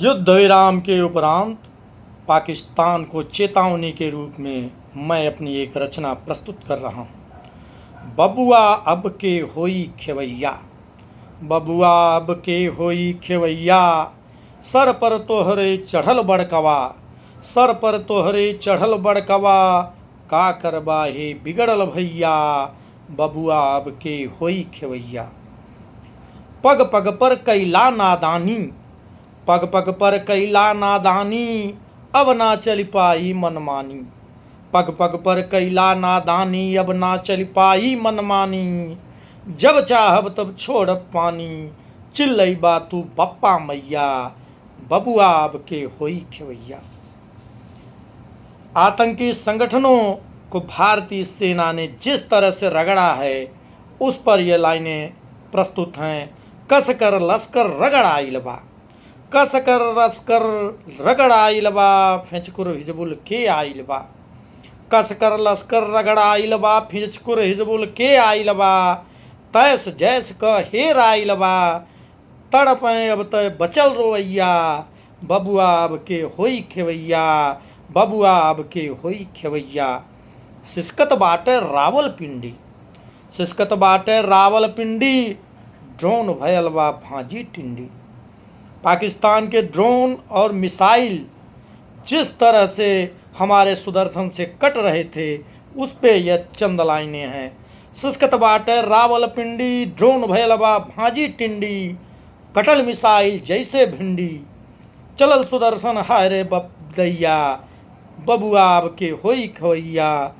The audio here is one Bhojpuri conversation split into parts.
युद्ध विराम के उपरांत पाकिस्तान को चेतावनी के रूप में मैं अपनी एक रचना प्रस्तुत कर रहा हूँ। बबुआ अब के होई खेवैया, बबुआ अब के होई खेवैया, सर पर तोहरे चढ़ल बड़कवा, सर पर तोहरे चढ़ल बड़कवा, का करबा हे बिगड़ल भैया, बबुआ अब के होई खेवैया। पग पग पर कैला नादानी, पग पग पर कैला नादानी, अब ना चल पाई मनमानी, पग पग पर कैला नादानी, अब ना चल पाई मनमानी, जब चाहब तब छोड़ब पानी, चिल्लई बा तू बप्पा मैया, बबुआ अब के होई खेवैया। आतंकी संगठनों को भारतीय सेना ने जिस तरह से रगड़ा है, उस पर ये लाइनें प्रस्तुत हैं। कस कर लश्कर रगड़ आइल बा, कस कर लश्कर रगड़ आइल बा, फिचकुर हिजबुल के आइल बा, कस कर लश्कर रगड़ आइल बा, फिचकुर हिजबुल के आइल बा, तैस जैस क हेर आइल बा, तड़पें अब तय बचल रोवैया, बबुआ अब के होई खेवैया, बबुआ अब के होई खेवैया। सिसकत बाटे रावलपिंडी, सिसकत बाटे रावलपिंडी, ड्रोन भयल बा भांजी टिंडी। पाकिस्तान के ड्रोन और मिसाइल जिस तरह से हमारे सुदर्शन से कट रहे थे, उस पे यह चंद लाइनें हैं। सिसकत बाटे रावलपिंडी, ड्रोन भयल बा भांजी टिंडी, कटल मिसाइल जैसे भिंडी, चलल सुदर्शन हाय रे दैया, बबुआ अब के होई खेवैया,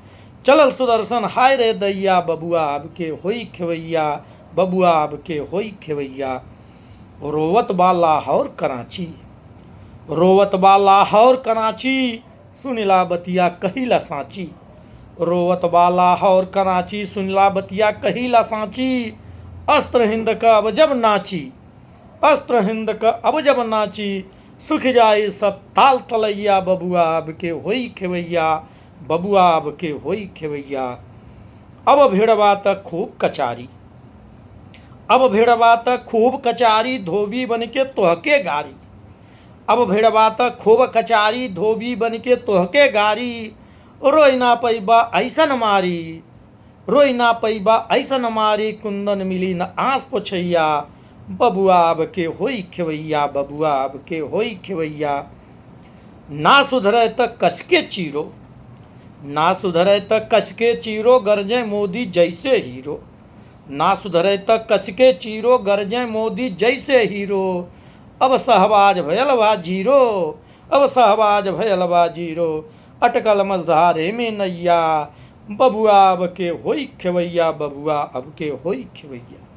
चलल सुदर्शन हाय रे दैया, बबुआ अब के होई खेवैया, बबुआ अब के होई खेवैया। रोवत बा लाहौर कराची, रोवत बा लाहौर कराची, सुनिला बतिया कहिला सांची, रोवत बा लाहौर कराची, सुनिला बतिया कहिला सांची, अस्त्र हिंद का अब जब नाची, अस्त्र हिंद का अब जब नाची, सुख जाए सब ताल तलैया, बबुआ अब के होई खेवैया, बबुआ अब के होई खेवैया। अब भिड़वा तक खूब कचारी, अब भिड़वा तक खूब कचारी, धोबी बन के तोहके गारी, अब भिड़वा तक खूब कचारी, धोबी बन के तोहके गारी, रोई ना पैबा ऐसन मारी, रोई ना पैबा ऐसन मारी, कुंदन मिली न आँस पोछैया, बबुआ अब के होई खेवैया, बबुआ अब के होई खेवैया। ना सुधरे तक कसके चीरो, ना सुधरे तक कसके चीरो, गरजे मोदी जैसे हीरो, ना सुधरे तक कसके चीरो, गरजे मोदी जैसे हीरो, अब सहबाज भयल बा जीरो, अब सहबाज भयल बा जीरो, अटकल मझधारे में नैया, बबुआ अब के होई खेवैया, बबुआ अब के होई खेवैया।